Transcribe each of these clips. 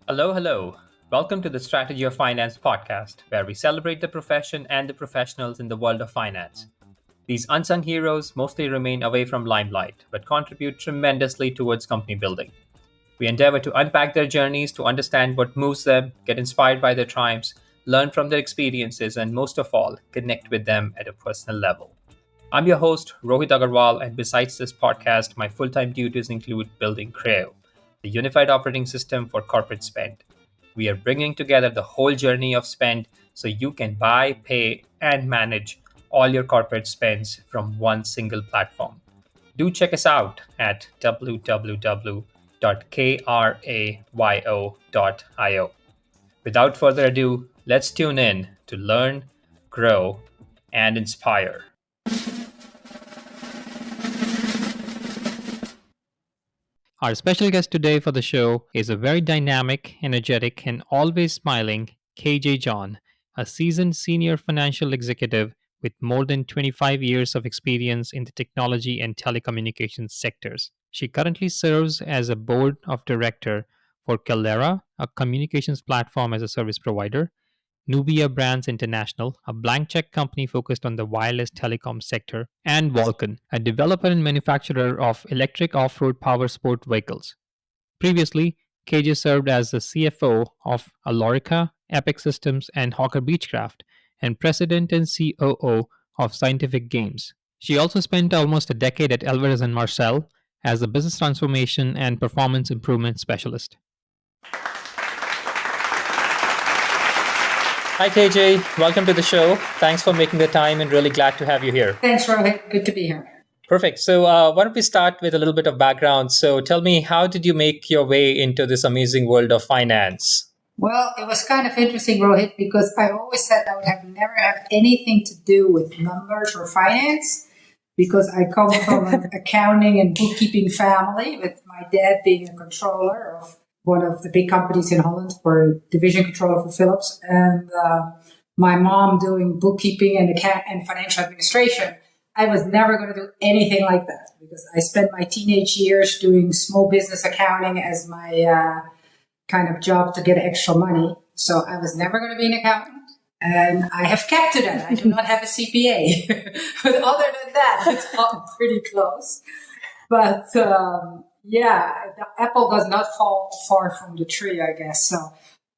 Hello, hello. Welcome to the Strategy of Finance podcast, where we celebrate the profession and the professionals in the world of finance. These unsung heroes mostly remain away from limelight, but contribute tremendously towards company building. We endeavor to unpack their journeys to understand what moves them, get inspired by their triumphs, learn from their experiences, and most of all, connect with them at a personal level. I'm your host, Rohit Agarwal, and besides this podcast, my full-time duties include building Creo, the unified operating system for corporate spend. We are bringing together the whole journey of spend so you can buy, pay, and manage all your corporate spends from one single platform. Do check us out at www.krayo.io. Without further ado, let's tune in to learn, grow, and inspire. Our special guest today for the show is a very dynamic, energetic, and always smiling KJ Tjon, a seasoned senior financial executive with more than 25 years of experience in the technology and telecommunications sectors. She currently serves as a board of director for Kaleyra, a communications platform as a service provider, Nubia Brand International, a blank check company focused on the wireless telecom sector, and Volcon, a developer and manufacturer of electric off-road powersport vehicles. Previously, KJ served as the CFO of Alorica, Epiq Systems, and Hawker Beechcraft, and president and COO of Scientific Games. She also spent almost a decade at Alvarez Marsal as a business transformation and performance improvement specialist. Hi, KJ. Welcome to the show. Thanks for making the time and really glad to have you here. Thanks, Rohit. Good to be here. Perfect. So why don't we start with a little bit of background? So tell me, how did you make your way into this amazing world of finance? Well, it was kind of interesting, Rohit, because I always said I would never have anything to do with numbers or finance because I come from an accounting and bookkeeping family, with my dad being a controller of one of the big companies in Holland for division controller for Philips, and my mom doing bookkeeping and financial administration. I was never going to do anything like that because I spent my teenage years doing small business accounting as my kind of job to get extra money. So I was never going to be an accountant, and I have kept to that. I do not have a CPA, but other than that, it's all pretty close. But yeah, the apple does not fall far from the tree, I guess. So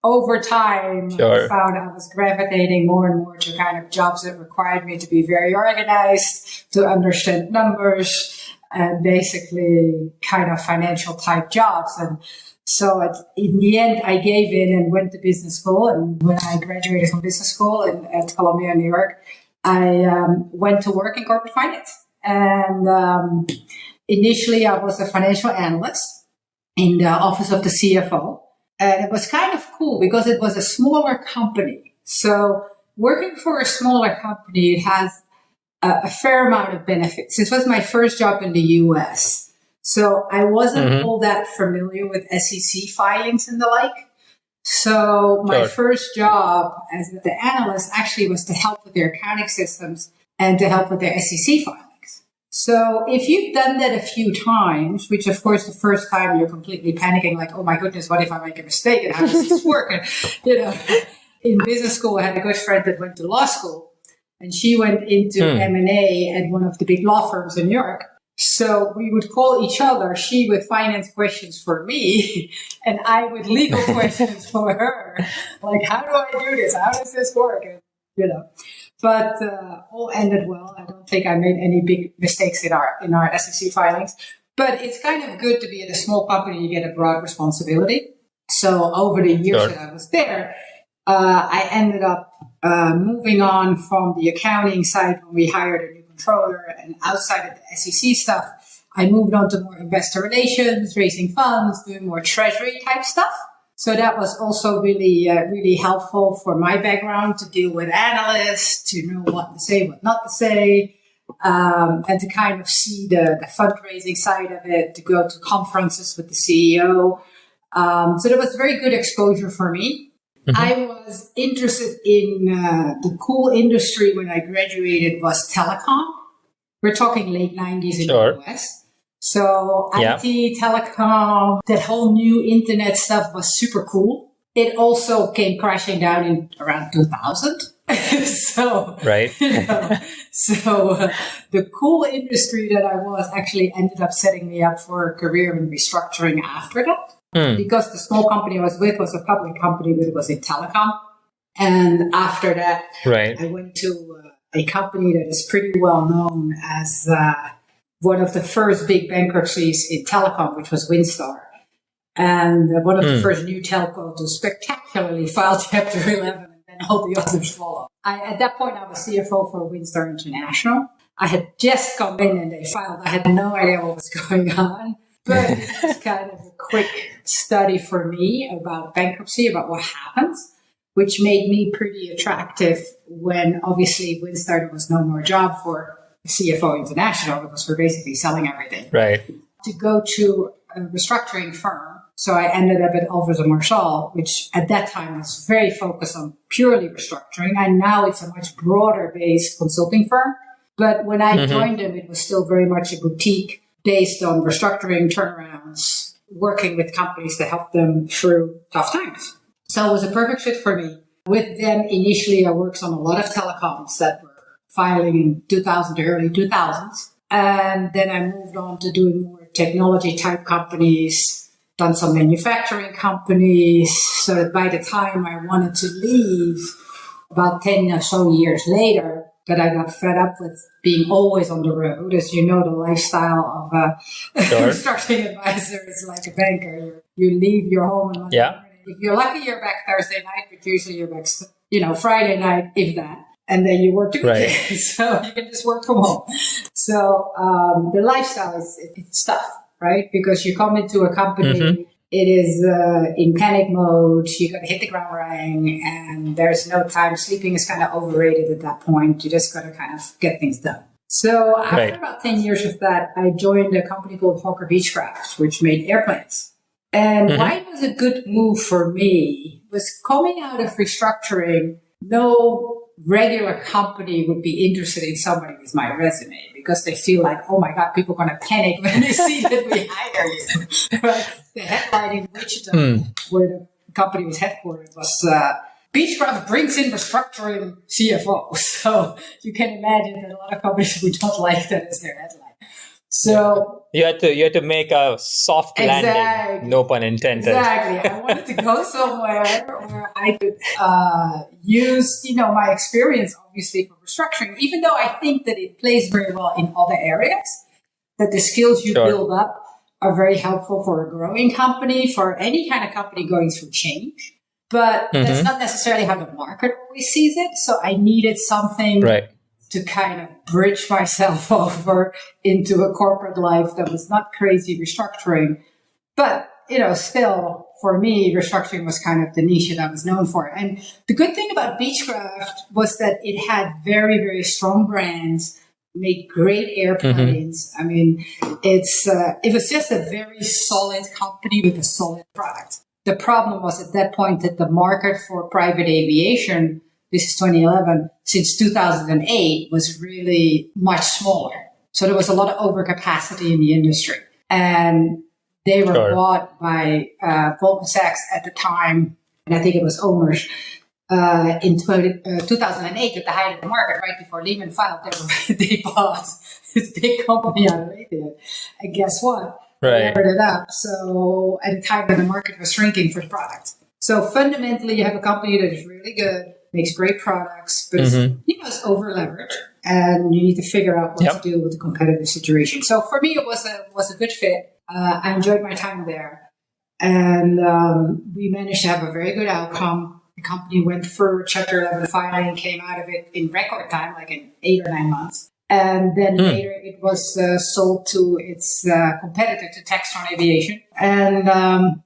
over time, Sure. I found I was gravitating more and more to kind of jobs that required me to be very organized, to understand numbers, and basically kind of financial type jobs. And so in the end, I gave in and went to business school. And when I graduated from business school at Columbia, New York, I went to work in corporate finance. And initially, I was a financial analyst in the office of the CFO. And it was kind of cool because it was a smaller company. So working for a smaller company, it has a fair amount of benefits. This was my first job in the US. So I wasn't all that familiar with SEC filings and the like. So my first job as the analyst actually was to help with their accounting systems and to help with their SEC filings. So if you've done that a few times, which of course the first time you're completely panicking, like, oh my goodness, what if I make a mistake and how does this work? And, in business school, I had a good friend that went to law school, and she went into M&A at one of the big law firms in New York. So we would call each other, she with finance questions for me, and I with legal questions for her. Like, how do I do this? How does this work? And, but all ended well. I don't think I made any big mistakes in our SEC filings. But it's kind of good to be at a small company. You get a broad responsibility. So over the years that I was there, I ended up moving on from the accounting side when we hired a new controller, and outside of the SEC stuff, I moved on to more investor relations, raising funds, doing more treasury type stuff. So that was also really, really helpful for my background to deal with analysts, to know what to say, what not to say, and to kind of see the fundraising side of it, to go to conferences with the CEO. So that was very good exposure for me. I was interested in the cool industry when I graduated was telecom. We're talking late 90s in the US. So IT, telecom, that whole new internet stuff was super cool. It also came crashing down in around 2000. So, Right. The cool industry that I was actually ended up setting me up for a career in restructuring after that. Because the small company I was with was a public company, but it was in telecom. And after that, I went to a company that is pretty well known as one of the first big bankruptcies in telecom, which was Windstar. And one of the first new telcos to spectacularly file Chapter 11, and then all the others followed. At that point, I was CFO for Windstar International. I had just come in and they filed. I had no idea what was going on. But it was kind of a quick study for me about bankruptcy, about what happens, which made me pretty attractive when obviously Windstar, there was no more job for CFO International because we're basically selling everything. Right. To go to a restructuring firm. So I ended up at Alvarez Marsal, which at that time was very focused on purely restructuring. And now it's a much broader based consulting firm. But when I joined them, it was still very much a boutique based on restructuring, turnarounds, working with companies to help them through tough times. So it was a perfect fit for me. With them, initially, I worked on a lot of telecoms that were filing in 2000 to early 2000s. And then I moved on to doing more technology type companies, done some manufacturing companies. So that by the time I wanted to leave, about 10 or so years later, that I got fed up with being always on the road. As you know, the lifestyle of a restructuring advisor is like a banker. You leave your home on Monday morning. If you're lucky, you're back Thursday night, but usually you're back, Friday night, if that. And then you work together. So you can just work from home. So the lifestyle it's tough, right? Because you come into a company, it is in panic mode. You got to hit the ground running, and there's no time. Sleeping is kind of overrated at that point. You just got to kind of get things done. So after about 10 years of that, I joined a company called Hawker Beechcraft, which made airplanes. And why it was a good move for me was coming out of restructuring. No regular company would be interested in somebody with my resume because they feel like, oh my God, people are going to panic when they see that we hire you. Right? The headline in Wichita, where the company was headquartered, was Beechcraft brings in restructuring CFO. So you can imagine that a lot of companies would not like that as their headline. So you had to make a soft landing, no pun intended. Exactly. I wanted to go somewhere where I could use, my experience, obviously, for restructuring, even though I think that it plays very well in other areas, that the skills you build up are very helpful for a growing company, for any kind of company going through change. But that's not necessarily how the market always sees it. So I needed something to kind of bridge myself over into a corporate life that was not crazy restructuring. But, still, for me, restructuring was kind of the niche that I was known for. And the good thing about Beechcraft was that it had very, very strong brands, made great airplanes. I mean, it was just a very solid company with a solid product. The problem was at that point that the market for private aviation, this is 2011, since 2008 was really much smaller. So there was a lot of overcapacity in the industry. And they were bought by Goldman Sachs at the time, and I think it was Omers, in 2008 at the height of the market, right before Lehman filed. They bought this big company out of Raytheon. And guess what? They levered it up. So at a time when the market was shrinking for the product. So fundamentally, you have a company that is really good, makes great products, but it's over leveraged, and you need to figure out what to do with the competitive situation. So for me, it was a good fit. I enjoyed my time there, and we managed to have a very good outcome. The company went through Chapter 11 filing, came out of it in record time, like in 8 or 9 months. And then later it was sold to its competitor, to Textron Aviation. And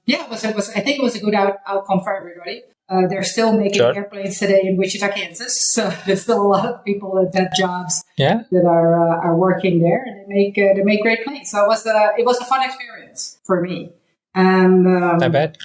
it was. I think it was a good outcome for everybody. They're still making airplanes today in Wichita, Kansas. So there's still a lot of people that have jobs that are working there, and they make great planes. So it was a fun experience for me. And I bet.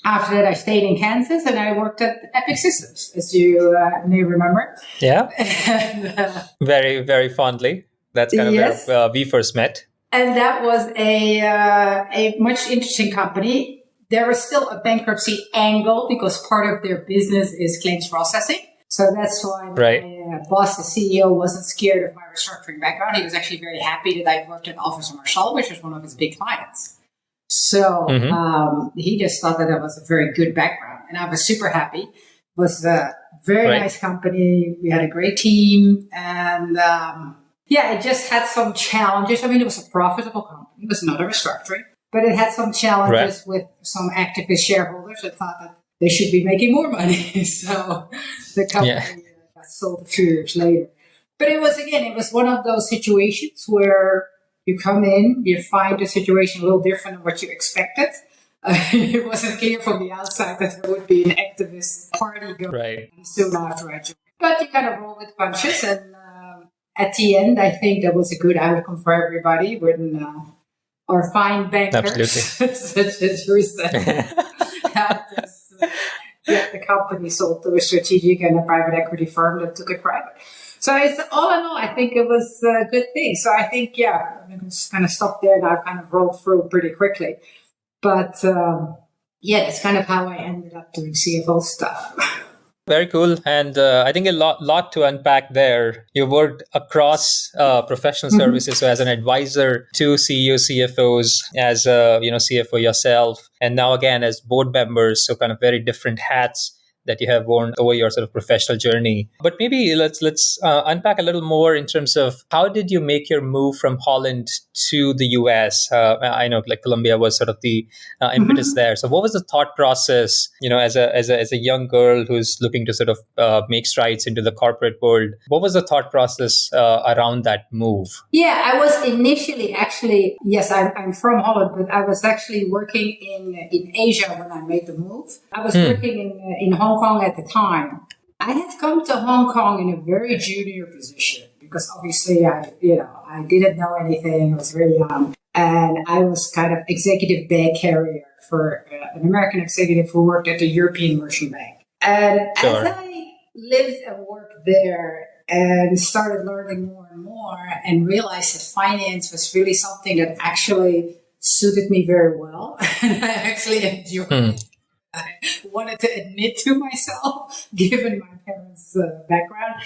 After that, I stayed in Kansas, and I worked at Epiq Systems, as you may remember. Yeah. And, very, very fondly. That's kind of where we first met. And that was a much interesting company. There was still a bankruptcy angle because part of their business is claims processing. So that's why my boss, the CEO, wasn't scared of my restructuring background. He was actually very happy that I worked at Alvarez Marsal, which was one of his big clients. So he just thought that was a very good background. And I was super happy. It was a very nice company. We had a great team. And it just had some challenges. I mean, it was a profitable company. It was not a restructuring. But it had some challenges with some activist shareholders that thought that they should be making more money. So the company got sold a few years later. But it was one of those situations where you come in, you find the situation a little different than what you expected. It wasn't clear from the outside that there would be an activist party going soon after I joined. But you kind of roll with punches. And at the end, I think that was a good outcome for everybody when our fine bankers, such as you said, the company sold to a strategic and a private equity firm that took it private. So it's all in all, I think it was a good thing. So I think, I'm just kind of stopped there and I've kind of rolled through pretty quickly. But that's kind of how I ended up doing CFO stuff. Very cool. And I think a lot to unpack there. You worked across professional services, so as an advisor to CEOs, CFOs, as a CFO yourself, and now again as board members, so kind of very different hats that you have worn over your sort of professional journey. But maybe let's unpack a little more in terms of how did you make your move from Holland to the US? I know like Colombia was sort of the impetus there. So what was the thought process, as a young girl who's looking to sort of make strides into the corporate world? What was the thought process around that move? Yeah, I was initially actually, yes, I'm from Holland, but I was actually working in Asia when I made the move. I was working in Hong Kong at the time. I had come to Hong Kong in a very junior position because obviously I didn't know anything. I was very young, and I was kind of executive bag carrier for an American executive who worked at the European Merchant Bank. And as I lived and worked there and started learning more and more and realized that finance was really something that actually suited me very well, and I actually enjoyed it. I wanted to admit to myself, given my parents' background.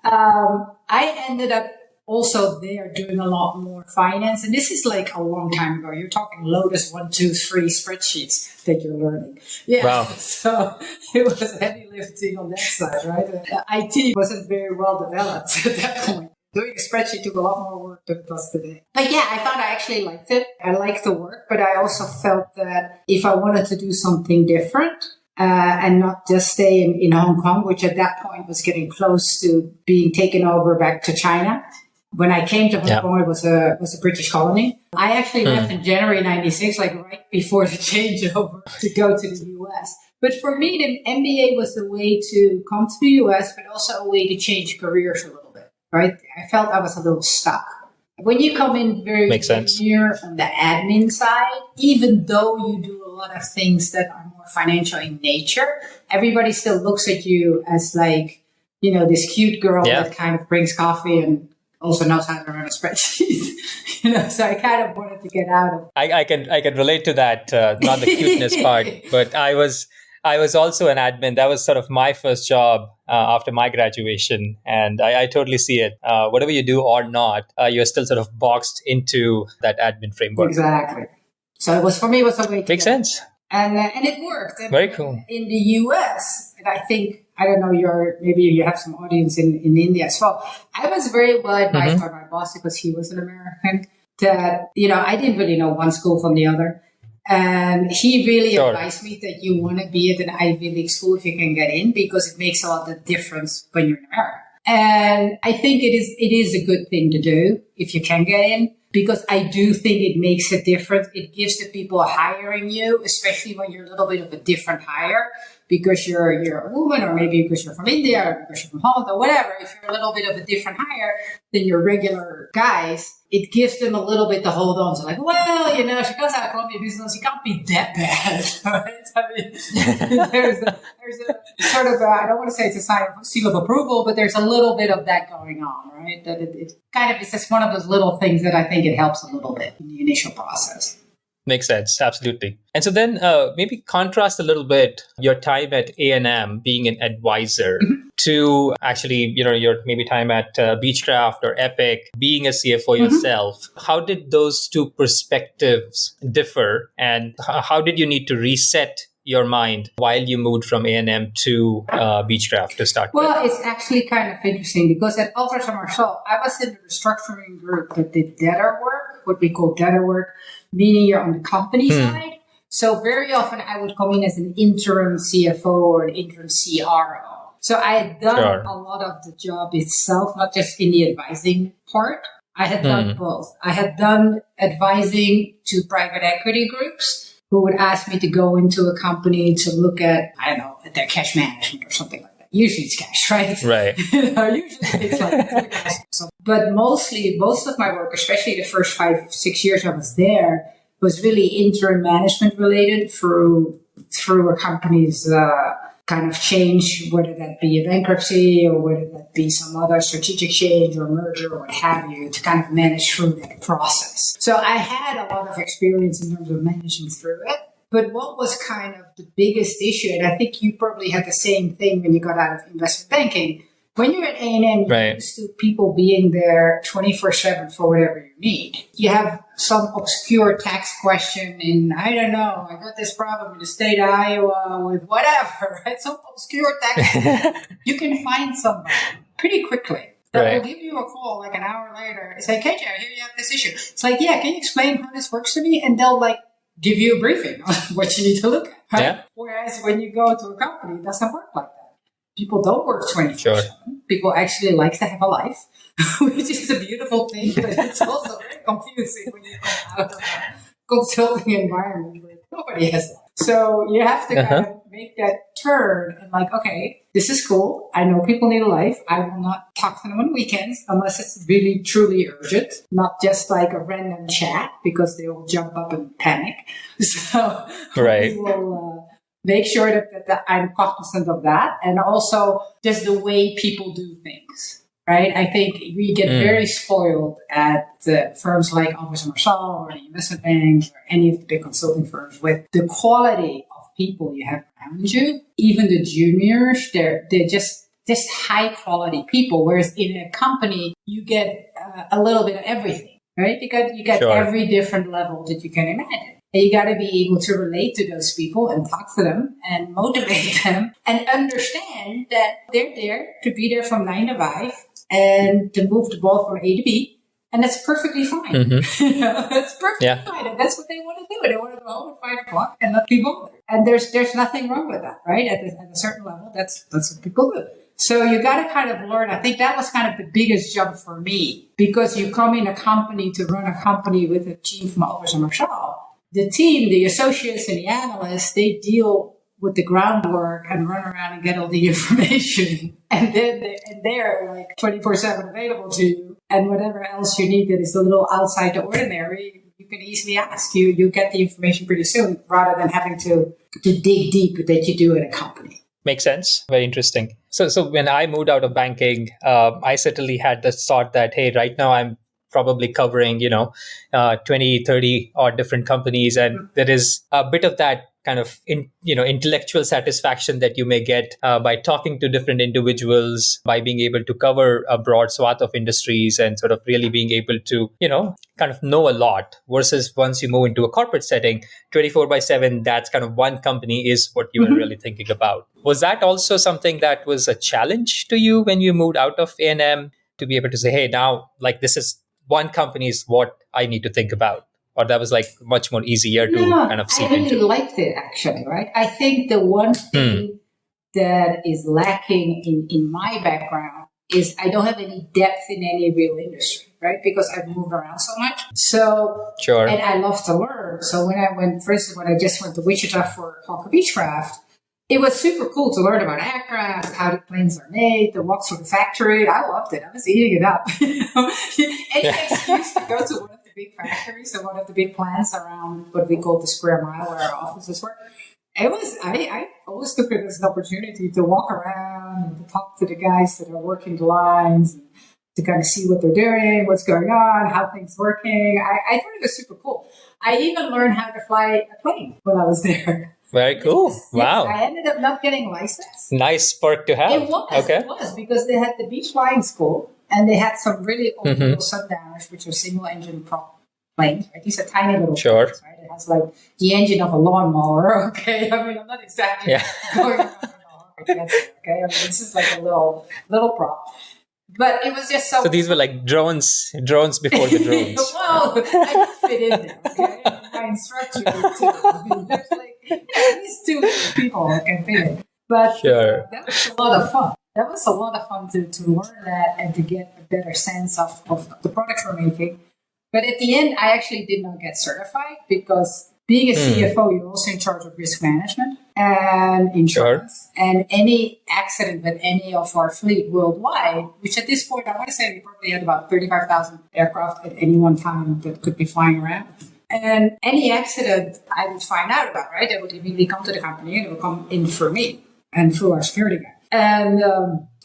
I ended up also there doing a lot more finance. And this is like a long time ago. You're talking Lotus 1, 2, 3 spreadsheets that you're learning. Yeah. Wow. So it was heavy lifting on that side, right? IT wasn't very well developed at that point. Doing a spreadsheet took a lot more work than it does today. But yeah, I thought I actually liked it. I liked the work, but I also felt that if I wanted to do something different and not just stay in Hong Kong, which at that point was getting close to being taken over back to China. When I came to Hong Kong, it was a British colony. I actually left in January 96, like right before the changeover to go to the US. But for me, the MBA was a way to come to the US, but also a way to change careers a little bit. Right? I felt I was a little stuck. When you come in very junior on the admin side, even though you do a lot of things that are more financial in nature, everybody still looks at you as like, this cute girl that kind of brings coffee and also knows how to run a spreadsheet. So I kind of wanted to get out of. I can relate to that, not the cuteness part, but I was also an admin. That was sort of my first job after my graduation. And I totally see it. Whatever you do or not, you're still sort of boxed into that admin framework. Exactly. So it was a way to Makes sense. And it worked. And very cool. In the US, and I think, I don't know, maybe you have some audience in India as well. I was very well advised by my boss because he was an American that, I didn't really know one school from the other. And he really advised me that you want to be at an Ivy League school if you can get in, because it makes all the difference when you're in America. And I think it is a good thing to do if you can get in, because I do think it makes a difference. It gives the people hiring you, especially when you're a little bit of a different hire, because you're a woman, or maybe because you're from India, or because you're from Holland, or whatever, if you're a little bit of a different hire than your regular guys, it gives them a little bit to hold on to. Like, well, she comes out of Columbia Business, you can't be that bad, right? I mean, there's a sort of, I don't want to say it's a sign of seal of approval, but there's a little bit of that going on, right? That it kind of, it's just one of those little things that I think it helps a little bit in the initial process. Makes sense. Absolutely. And so then maybe contrast a little bit your time at A&M being an advisor to actually, your maybe time at Beechcraft or Epiq, being a CFO yourself. How did those two perspectives differ, and how did you need to reset your mind while you moved from A&M to Beechcraft to start with? Well, it's actually kind of interesting because at Alvarez Marsal, I was in the restructuring group that did debtor work, what we call debtor work, meaning you're on the company side. So very often I would come in as an interim CFO or an interim CRO. So I had done a lot of the job itself, not just in the advising part. I had done both. I had done advising to private equity groups who would ask me to go into a company to look at, I don't know, at their cash management or something like that. Usually it's cash, right? Right. Usually it's like so, but most of my work, especially the first 5-6 years I was there, was really interim management related through a company's kind of change, whether that be a bankruptcy or whether that be some other strategic change or merger or what have you, to kind of manage through that process. So I had a lot of experience in terms of managing through it. But what was kind of the biggest issue, and I think you probably had the same thing when you got out of investment banking, when you're at A&M, you're used to people being there 24/7 for whatever you need. You have some obscure tax question in, I don't know, I got this problem in the state of Iowa with whatever, right? Some obscure tax. You can find somebody pretty quickly that will give you a call like an hour later and say, KJ, I hear you have this issue. It's like, yeah, can you explain how this works to me? And they'll give you a briefing on what you need to look at. Right? Yeah. Whereas when you go to a company, it doesn't work like that. People don't work 24/7. Sure. People actually like to have a life, which is a beautiful thing, but it's also very confusing when you come out of a consulting environment where nobody has that. So you have to kind of make that turn and okay, this is cool. I know people need a life. I will not talk to them on weekends unless it's really, truly urgent, not just like a random chat because they will jump up and panic. So we will make sure that I'm cognizant of that, and also just the way people do things, right? I think we get very spoiled at firms like Alvarez Marsal or the investment banks or any of the big consulting firms with the quality of people you have around you. Even the juniors, they're just high quality people, whereas in a company, you get a little bit of everything, right? Because you get every different level that you can imagine. And you got to be able to relate to those people and talk to them and motivate them and understand that they're there to be there from 9 to 5 and to move the ball from A to B. And that's perfectly fine. That's perfectly fine. And that's what they want to do. They want to go home at 5 o'clock and not be bothered. And there's nothing wrong with that, right? At a certain level, that's what people do. So you got to kind of learn. I think that was kind of the biggest jump for me, because you come in a company to run a company with a team from Alvarez Marsal. The team, the associates and the analysts, they deal with the groundwork and run around and get all the information. And then they're 24/7 available to you. And whatever else you need that is a little outside the ordinary, you can easily ask. You get the information pretty soon, rather than having to dig deep that you do in a company. Makes sense. Very interesting. So when I moved out of banking, I certainly had this thought that, hey, right now I'm probably covering, 20, 30 odd different companies. And there is a bit of that kind of, intellectual satisfaction that you may get by talking to different individuals, by being able to cover a broad swath of industries and sort of really being able to, kind of know a lot, versus once you move into a corporate setting, 24/7, that's kind of one company is what you were really thinking about. Was that also something that was a challenge to you when you moved out of A&M, to be able to say, hey, now this is one company is what I need to think about? Or that was much more easier to kind of see into? I really liked it, actually, right? I think the one thing that is lacking in my background is I don't have any depth in any real industry, right? Because I've moved around so much. So, and I love to learn. So when I just went to Wichita for Hawker Beechcraft, it was super cool to learn about aircraft, how the planes are made, the walks through the factory. I loved it. I was eating it up. Any excuse to go to one of the big factories or one of the big plants around what we call the square mile where our offices were. I always took it as an opportunity to walk around and to talk to the guys that are working the lines and to kind of see what they're doing, what's going on, how things working. I thought it was super cool. I even learned how to fly a plane when I was there. Very cool. Wow. I ended up not getting a license. Nice perk to have. It was because they had the beach flying school and they had some really old little sundowners, which are single engine prop planes, right? These are tiny little planes, right? It has like the engine of a lawnmower, okay? I mean, I'm not exactly going around okay? I mean, this is like a little prop. But it was just so... So these were like drones before the drones. Well, I did fit in there, okay? My instructor did too. I mean, there's like at least 2 people that can fit in. But that was a lot of fun. That was a lot of fun to learn that and to get a better sense of the products we're making. But at the end, I actually did not get certified because being a CFO, you're also in charge of risk management and insurance. And any accident with any of our fleet worldwide, which at this point, I want to say we probably had about 35,000 aircraft at any one time that could be flying around. And any accident I would find out about, right? They would immediately come to the company and it would come in for me and through our security guy. And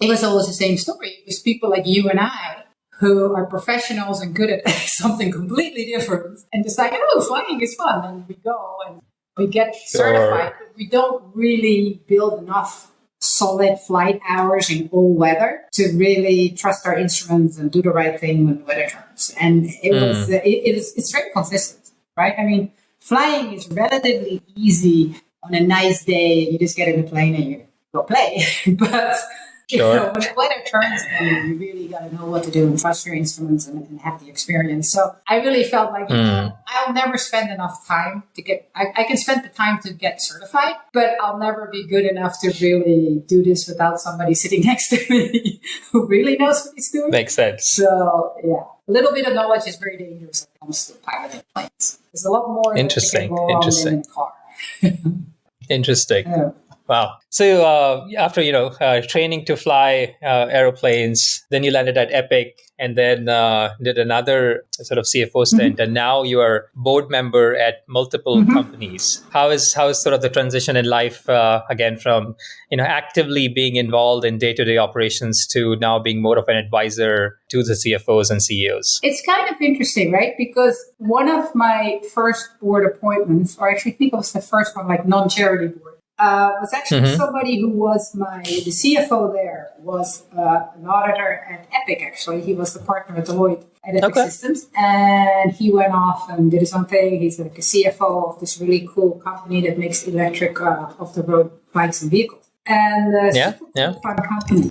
it was always the same story. It was people like you and I who are professionals and good at something completely different. And just like, oh, flying is fun. And we go and we get certified. But we don't really build enough solid flight hours in all weather to really trust our instruments and do the right thing when the weather turns. And it's very consistent, right? I mean, flying is relatively easy on a nice day. You just get in the plane and you go play. But you know, when the weather turns, you really got to know what to do and trust your instruments and have the experience. So I really felt like I'll never spend enough time to get, I can spend the time to get certified, but I'll never be good enough to really do this without somebody sitting next to me who really knows what he's doing. Makes sense. So yeah, a little bit of knowledge is very dangerous when it comes to piloting planes. There's a lot more that can go wrong than in a car. Interesting. Yeah. Wow. So after, training to fly aeroplanes, then you landed at Epiq and then did another sort of CFO stint. And now you are board member at multiple companies. How is sort of the transition in life, again, from, actively being involved in day-to-day operations to now being more of an advisor to the CFOs and CEOs? It's kind of interesting, right? Because one of my first board appointments, or actually I think it was the first one, like non-charity board, was actually somebody who was the CFO there, was an auditor at Epiq, actually. He was the partner at Deloitte at Epiq Systems. And he went off and did his own thing. He's like a CFO of this really cool company that makes electric off-the-road bikes and vehicles. And super cool, fun company.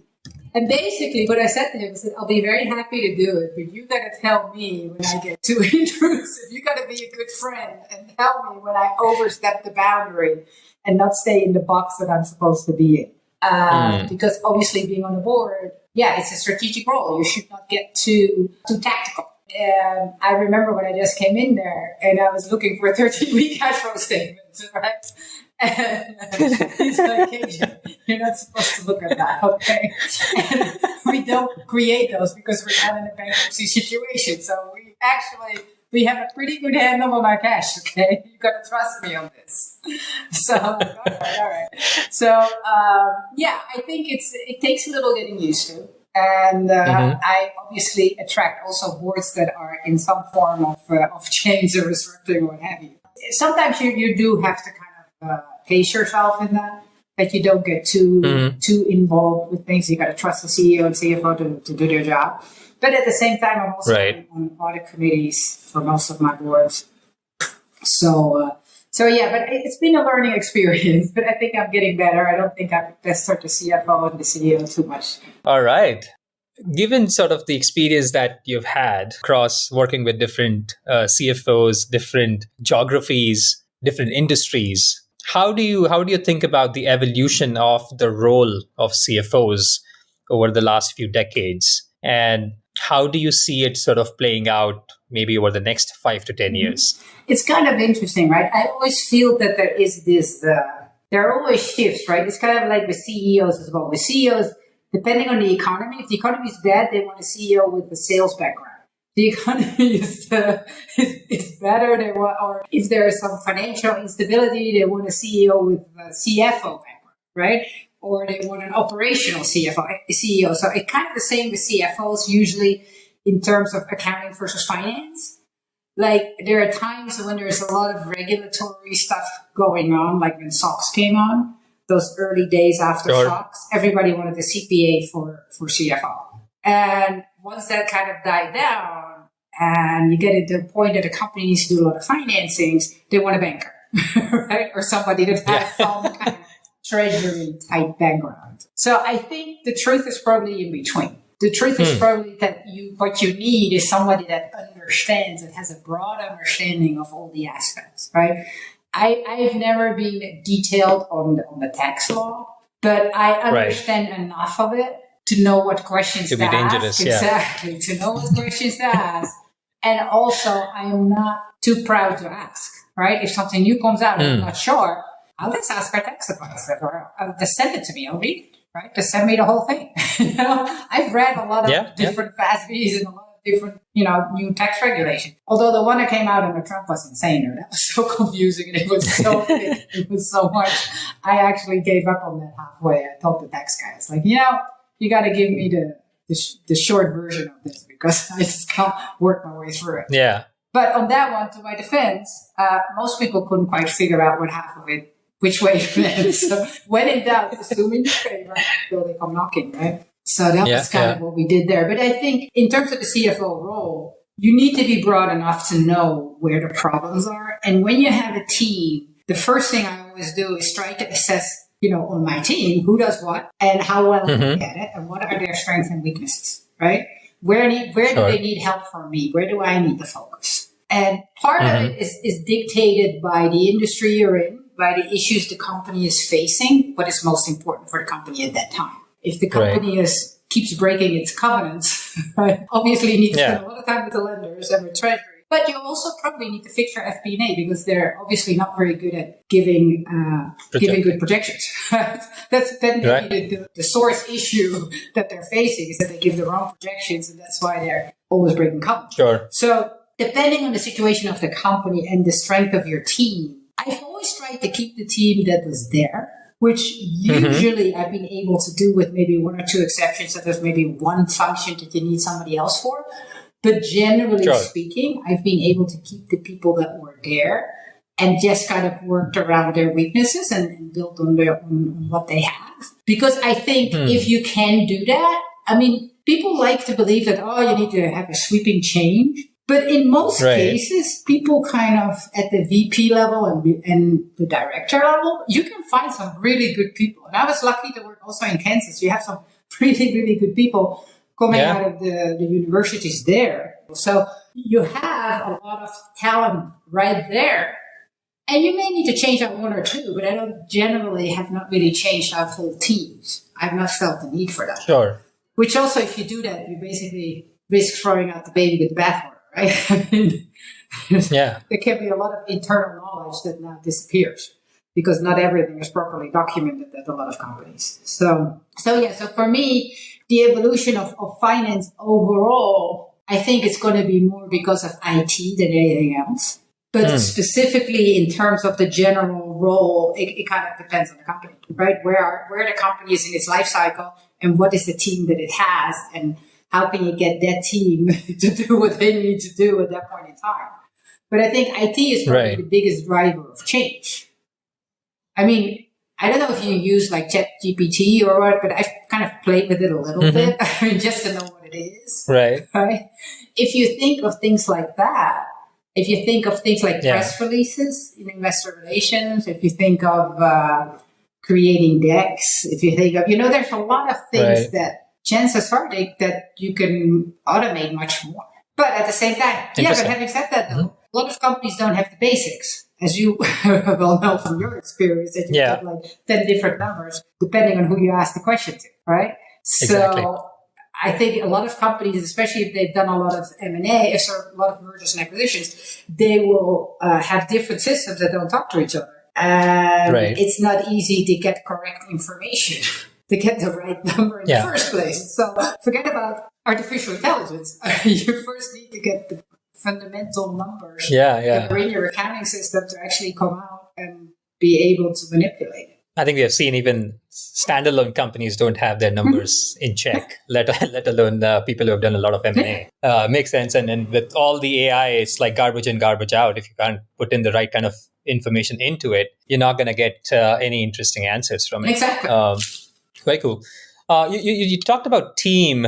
And basically what I said to him is that I'll be very happy to do it, but you got to tell me when I get too intrusive. You got to be a good friend and tell me when I overstep the boundary and not stay in the box that I'm supposed to be in. Because obviously being on the board, it's a strategic role. You should not get too tactical. And I remember when I just came in there and I was looking for a 13-week cash flow statement, right? And he's like, KJ, you're not supposed to look at that, okay? And we don't create those because we're not in a bankruptcy situation. So we have a pretty good handle on our cash, okay? You got to trust me on this. So, all right. So, I think it takes a little getting used to. And I obviously attract also boards that are in some form of change or restructuring or what have you. Sometimes you do have to kind of pace yourself in that you don't get too involved with things. You got to trust the CEO and CFO to do their job. But at the same time, I'm also on audit committees for most of my boards. So but it's been a learning experience, but I think I'm getting better. I don't think I've pestered the CFO and the CEO too much. All right. Given sort of the experience that you've had across working with different CFOs, different geographies, different industries, how do you think about the evolution of the role of CFOs over the last few decades? And how do you see it sort of playing out maybe over the next 5 to 10 years? It's kind of interesting, right? I always feel that there is this there are always shifts, right? It's kind of like with CEOs as well. With CEOs, depending on the economy, if the economy is bad, they want a CEO with a sales background. The economy is better, they want, or if there is some financial instability, they want a CEO with a CFO background, right? Or they want an operational CEO. So it's kind of the same with CFOs, usually in terms of accounting versus finance. Like there are times when there's a lot of regulatory stuff going on, like when SOX came on, those early days after SOX, everybody wanted a CPA for CFO. And once that kind of died down and you get it to the point that the company needs to do a lot of financings, they want a banker, right? Or somebody that has some kind of treasury type background. So I think the truth is probably in between. The truth is probably that what you need is somebody that understands and has a broad understanding of all the aspects, right? I've never been detailed on the tax law, but I understand enough of it to know what questions to be dangerous, ask. Exactly, to know what questions to ask. And also, I am not too proud to ask, right? If something new comes out and I'm not sure, I'll just ask our tax advisor or I'll just send it to me. I'll read it, right? Just send me the whole thing. I've read a lot of different FASBs and a lot of different, new tax regulation. Although the one that came out under Trump was insane. That was so confusing and it was so big. It was so much. I actually gave up on that halfway. I told the tax guys, like, you got to give me the short version of this because I just can't work my way through it. Yeah. But on that one, to my defense, most people couldn't quite figure out what half of it, which way it went. So when in doubt, assuming your favor, till they come knocking, right? So that was kind of what we did there. But I think in terms of the CFO role, you need to be broad enough to know where the problems are. And when you have a team, the first thing I always do is try to assess, on my team, who does what and how well they get it and what are their strengths and weaknesses, right? Where do they need help from me? Where do I need to focus? And part of it is dictated by the industry you're in, by the issues the company is facing, what is most important for the company at that time. If the company keeps breaking its covenants, right, obviously you need to spend a lot of time with the lenders and with treasury. But you also probably need to fix your FP&A because they're obviously not very good at giving good projections. That's the source issue that they're facing is that they give the wrong projections, and that's why they're always breaking covenants. Sure. So depending on the situation of the company and the strength of your team, I've always tried to keep the team that was there, which usually I've been able to do with maybe one or two exceptions. So there's maybe one function that you need somebody else for. But generally speaking, I've been able to keep the people that were there and just kind of worked around their weaknesses and built on what they have. Because I think if you can do that, people like to believe that, you need to have a sweeping change. But in most cases, people kind of at the VP level and the director level, you can find some really good people. And I was lucky to work also in Kansas. You have some really, really good people coming out of the universities there. So you have a lot of talent right there. And you may need to change out one or two, but I don't generally have not really changed out whole teams. I've not felt the need for that. Sure. Which also, if you do that, you basically risk throwing out the baby with the bathwater, right? There can be a lot of internal knowledge that now disappears because not everything is properly documented at a lot of companies. So for me, the evolution of finance overall, I think it's going to be more because of IT than anything else. But specifically in terms of the general role, it kind of depends on the company, right? Where the company is in its life cycle and what is the team that it has and how can you get that team to do what they need to do at that point in time. But I think IT is probably the biggest driver of change. I don't know if you use like ChatGPT or what, but I've kind of played with it a little bit. Just to know what it is. Right. If you think of things like that, if you think of things like press releases in investor relations, if you think of creating decks, if you think of, there's a lot of things that chances are that you can automate much more. But at the same time, but having said that, though, a lot of companies don't have the basics. As you well know from your experience, that you get like 10 different numbers depending on who you ask the question to, right? Exactly. So I think a lot of companies, especially if they've done a lot of M&A, a lot of mergers and acquisitions, they will have different systems that don't talk to each other. And Right. it's not easy to get correct information, to get the right number in the first place. So forget about artificial intelligence. You first need to get the fundamental numbers that are in your accounting system to actually come out and be able to manipulate it. I think we have seen even standalone companies don't have their numbers in check, let alone people who have done a lot of M&A. Makes sense. And with all the AI, it's like garbage in, garbage out. If you can't put in the right kind of information into it, you're not going to get any interesting answers from it. Exactly. Very cool. You talked about team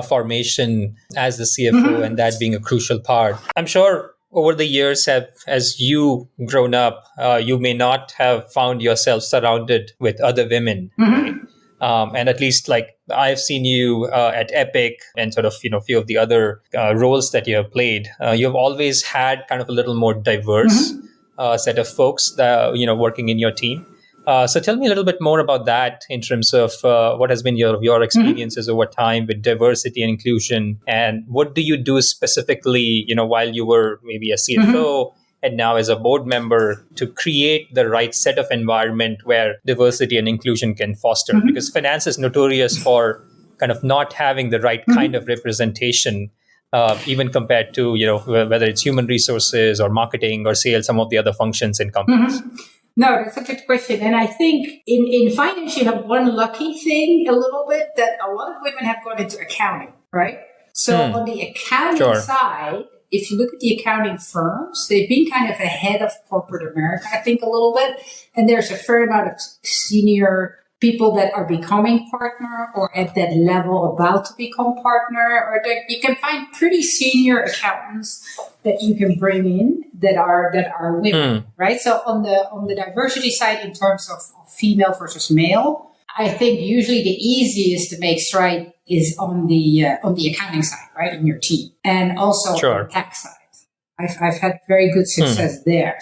formation as the CFO and that being a crucial part. I'm sure over the years, as you grown up, you may not have found yourself surrounded with other women. Right? And at least like I've seen you at Epiq and sort of, few of the other roles that you have played, you've always had kind of a little more diverse set of folks that, working in your team. So tell me a little bit more about that in terms of what has been your experiences over time with diversity and inclusion, and what do you do specifically, while you were maybe a CFO and now as a board member to create the right set of environment where diversity and inclusion can foster? Because finance is notorious for kind of not having the right kind of representation, even compared to, whether it's human resources or marketing or sales, some of the other functions in companies. No, that's a good question. And I think in finance, you have one lucky thing a little bit that a lot of women have gone into accounting, right? So on the accounting side, if you look at the accounting firms, they've been kind of ahead of corporate America, I think, a little bit. And there's a fair amount of senior people that are becoming partner or at that level about to become partner, or that you can find pretty senior accountants that you can bring in that are women, right? So on the diversity side, in terms of female versus male, I think usually the easiest to make stride is on the accounting side, right, in your team, and also on the tax side. I've had very good success there.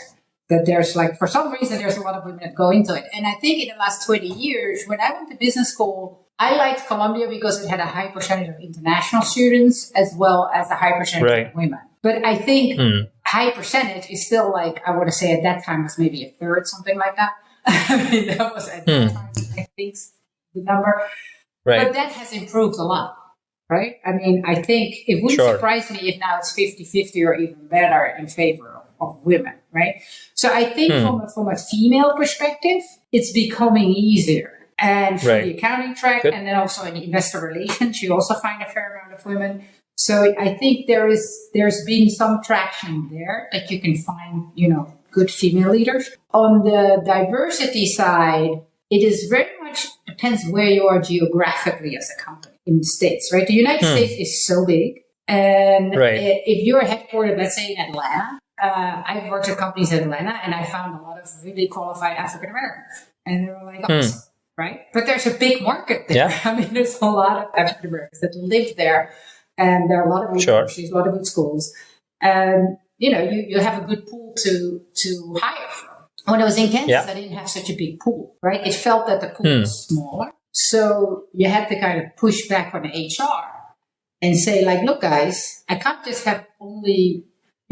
That there's for some reason, there's a lot of women that go into it. And I think in the last 20 years, when I went to business school, I liked Columbia because it had a high percentage of international students as well as a high percentage of women. But I think high percentage is still I want to say at that time was maybe a third, something like that. I mean, that was at that time, I think, the number. Right. But that has improved a lot, right? I mean, I think it wouldn't surprise me if now it's 50-50 or even better in favor of women, right? So I think from a female perspective, it's becoming easier. And from the accounting track, and then also in investor relations, you also find a fair amount of women. So I think there's been some traction there that you can find, good female leaders. On the diversity side, it is very much depends where you are geographically as a company in the States, right? The United States is so big. And if you're headquartered, let's say in Atlanta, I've worked at companies in Atlanta and I found a lot of really qualified African Americans. And they were awesome, right? But there's a big market there. Yeah. I mean, there's a lot of African Americans that live there. And there are a lot of universities, a lot of good schools. And, you have a good pool to hire from. When I was in Kansas, I didn't have such a big pool, right? It felt that the pool was smaller. So you had to kind of push back on HR and say, look, guys, I can't just have only,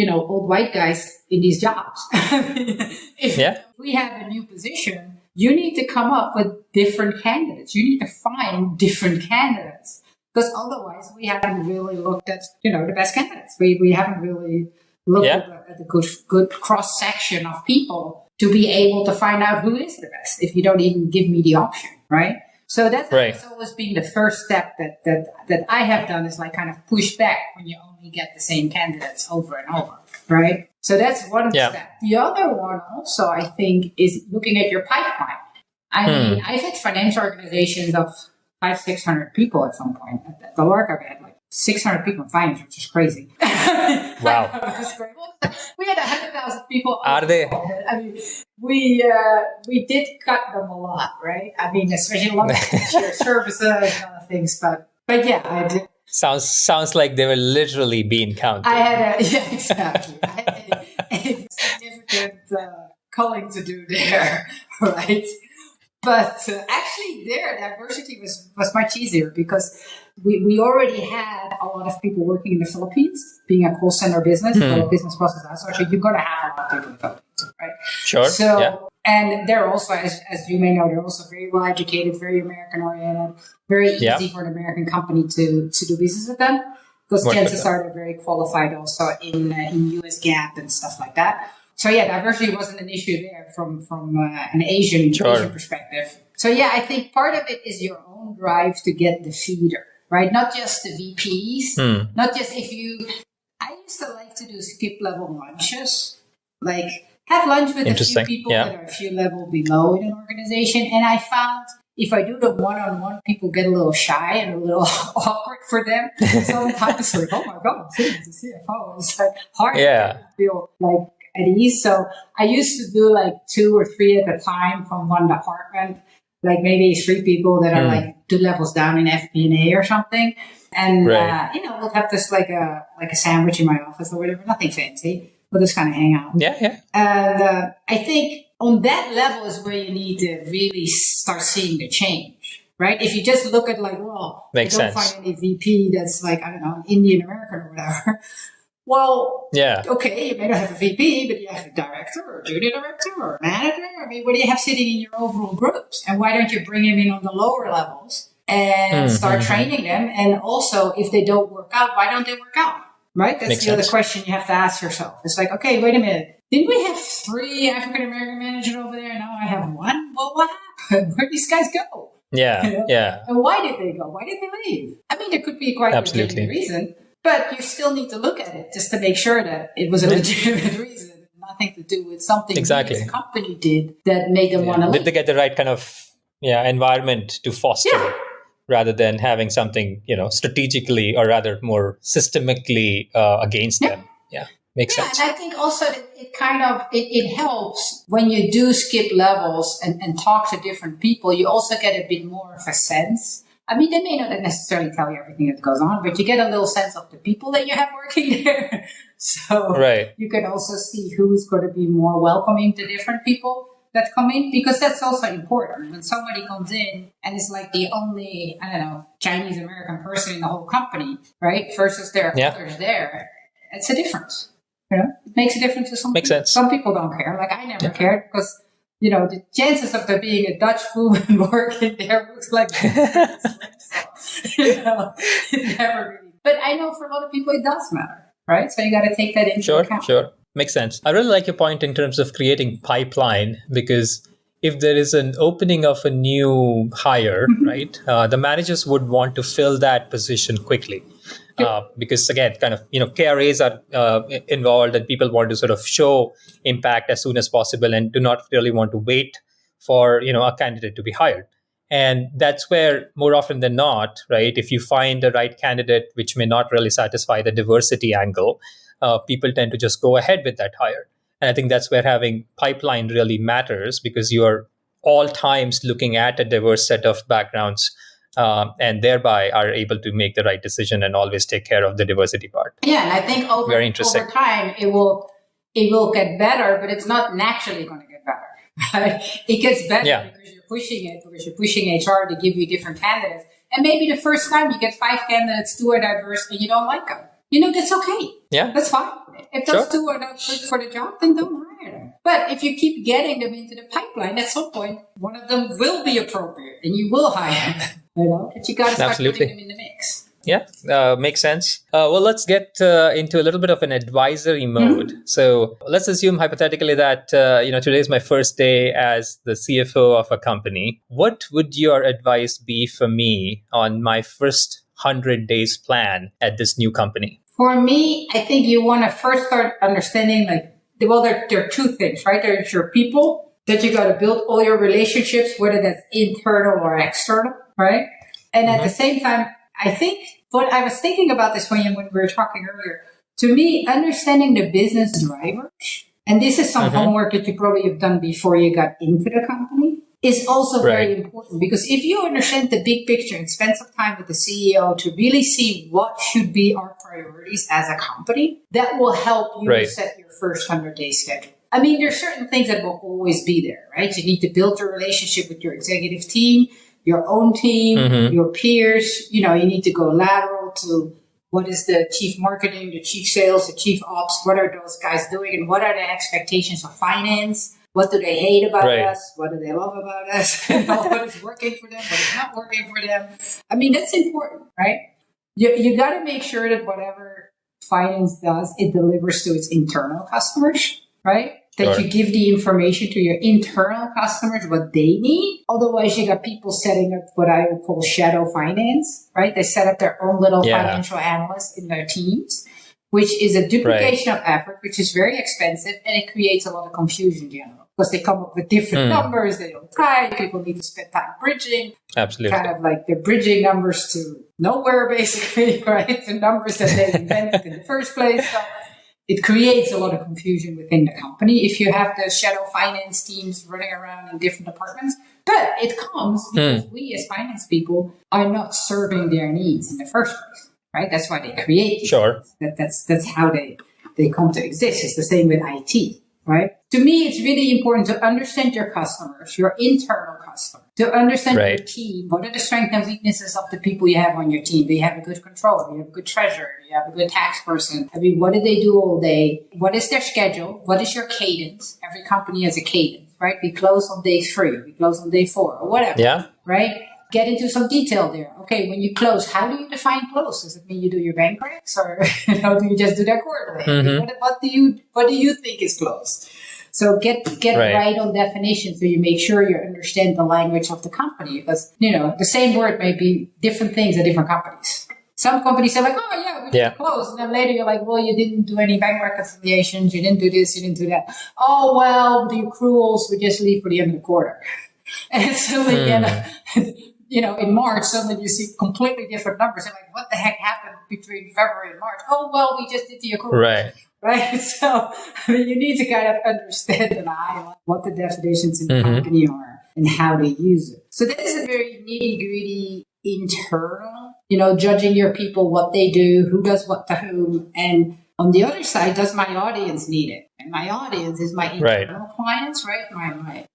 old white guys in these jobs. If we have a new position, you need to come up with different candidates. You need to find different candidates. Because otherwise, we haven't really looked at, the best candidates. We haven't really looked at the good cross-section of people to be able to find out who is the best if you don't even give me the option, right? So that's always been the first step that I have done is kind of push back when you only get the same candidates over and over, right? So that's one step. The other one also, I think, is looking at your pipeline. I mean, I've had financial organizations of 500-600 people at some point. At Alorica, we had 600 people in finance, which is crazy. Wow. We had 100,000 people. Are they? I mean, we did cut them a lot, right? I mean, especially a lot of shared services and other things. But yeah, I did. Sounds like they were literally being counted. I had exactly. I had a significant culling to do there, right? But actually their diversity was much easier because we already had a lot of people working in the Philippines, being a call center business, business process outsourcing. You're going to have a lot of people in the Philippines, right? Sure. So, And they're also, as you may know, they're also very well educated, very American oriented, very easy for an American company to do business with them, because chances are they're very qualified also in US GAAP and stuff like that. So yeah, diversity wasn't an issue there from an Asian perspective. So yeah, I think part of it is your own drive to get the feeder, right? Not just the VPs, not just I used to like to do skip level lunches, like have lunch with a few people that are a few level below in an organization. And I found if I do the one-on-one, people get a little shy and a little awkward for them. Sometimes it's like, oh my God, I'm sitting with the CFO. It's like hard to feel like at ease. So I used to do like 2 or 3 at a time from one department, like maybe 3 people that are like 2 levels down in FP&A or something. And, we'll have this like a sandwich in my office or whatever, nothing fancy. We'll just kind of hang out. And I think on that level is where you need to really start seeing the change, right? If you just look at like, well, I don't find any VP that's like, I don't know, an Indian American or whatever. Well, okay, you may not have a VP, but you have a director or a junior director or a manager. I mean, what do you have sitting in your overall groups? And why don't you bring them in on the lower levels and start training them? And also, if they don't work out, why don't they work out? Right? That's the other question you have to ask yourself. It's like, okay, wait a minute. Didn't we have 3 African-American managers over there? Now I have 1? Well, what happened? Where'd these guys go? And why did they go? Why did they leave? I mean, there could be quite a legitimate reason, but you still need to look at it just to make sure that it was a legitimate reason, nothing to do with something the company did that made them want to leave. Did they get the right kind of environment to foster it? Rather than having something, strategically or rather more systemically against them. Yeah, makes sense. And I think also it helps when you do skip levels and talk to different people. You also get a bit more of a sense. I mean, they may not necessarily tell you everything that goes on, but you get a little sense of the people that you have working there. So you can also see who's going to be more welcoming to different people that come in, because that's also important. When somebody comes in and is like the only, I don't know, Chinese American person in the whole company, right? Versus there are others there. It's a difference. It makes a difference to some people. Sense. Some people don't care. Like I never cared because, the chances of there being a Dutch woman working there looks like, it never really. But I know for a lot of people it does matter, right? So you got to take that into account. Sure. Makes sense. I really like your point in terms of creating pipeline, because if there is an opening of a new hire, right, the managers would want to fill that position quickly. Because again, kind of, KRAs are involved and people want to sort of show impact as soon as possible and do not really want to wait for, a candidate to be hired. And that's where more often than not, right, if you find the right candidate, which may not really satisfy the diversity angle, people tend to just go ahead with that hire. And I think that's where having pipeline really matters, because you're all times looking at a diverse set of backgrounds and thereby are able to make the right decision and always take care of the diversity part. Yeah, and I think over time it will get better, but it's not naturally going to get better. Right? It gets better because you're pushing it, because you're pushing HR to give you different candidates. And maybe the first time you get 5 candidates, 2 are diverse, and you don't like them. That's okay. Yeah. That's fine. If those 2 are not good for the job, then don't hire them. But if you keep getting them into the pipeline, at some point, one of them will be appropriate and you will hire them. But you got to start putting them in the mix. Yeah, makes sense. Well, let's get into a little bit of an advisory mode. So let's assume hypothetically that, today is my first day as the CFO of a company. What would your advice be for me on my first 100 days plan at this new company? For me, I think you want to first start understanding there are 2 things, right? There's your people that you got to build all your relationships, whether that's internal or external, right? And at the same time, I think what I was thinking about this when we were talking earlier, to me, understanding the business drivers, and this is some homework that you probably have done before you got into the company, is also very important, because if you understand the big picture and spend some time with the CEO to really see what should be our priorities as a company, that will help you set your first 100-day schedule. I mean, there's certain things that will always be there, right? You need to build your relationship with your executive team, your own team, your peers. You need to go lateral to what is the chief marketing, the chief sales, the chief ops, what are those guys doing, and what are the expectations of finance? What do they hate about Right. us? What do they love about us? What is working for them? What is not working for them? I mean, that's important, right? You got to make sure that whatever finance does, it delivers to its internal customers, right? That Sure. you give the information to your internal customers what they need. Otherwise, you got people setting up what I would call shadow finance, right? They set up their own little financial analysts in their teams, which is a duplication of effort, which is very expensive, and it creates a lot of confusion in general because they come up with different numbers. They don't tie. People need to spend time bridging. Absolutely. Kind of like they're bridging numbers to nowhere, basically, right? The numbers that they invented in the first place. So it creates a lot of confusion within the company if you have the shadow finance teams running around in different departments. But it comes because we as finance people are not serving their needs in the first place, right? That's why they create. Sure. That's how they come to exist. It's the same with IT, right? To me, it's really important to understand your customers, your internal customers, to understand your team. What are the strengths and weaknesses of the people you have on your team? Do you have a good controller? Do you have a good treasurer? Do you have a good tax person? I mean, what do they do all day? What is their schedule? What is your cadence? Every company has a cadence, right? We close on day 3, we close on day 4, or whatever. Yeah. Right? Get into some detail there. Okay, when you close, how do you define close? Does it mean you do your bank recs, or do you just do that quarterly? What do you think is close? So get right on definition, so you make sure you understand the language of the company, because the same word may be different things at different companies. Some companies say like, oh yeah, we did close, and then later you're like, well, you didn't do any bank reconciliations, you didn't do this, you didn't do that. Oh well, the accruals we just leave for the end of the quarter, and so in March, suddenly you see completely different numbers. And like, what the heck happened between February and March? Oh, well, we just did the accrual. Right? So, I mean, you need to kind of understand and highlight what the definitions in the company are and how they use it. So that is a very nitty-gritty internal, judging your people, what they do, who does what to whom. And on the other side, does my audience need it? And my audience is my internal clients, right?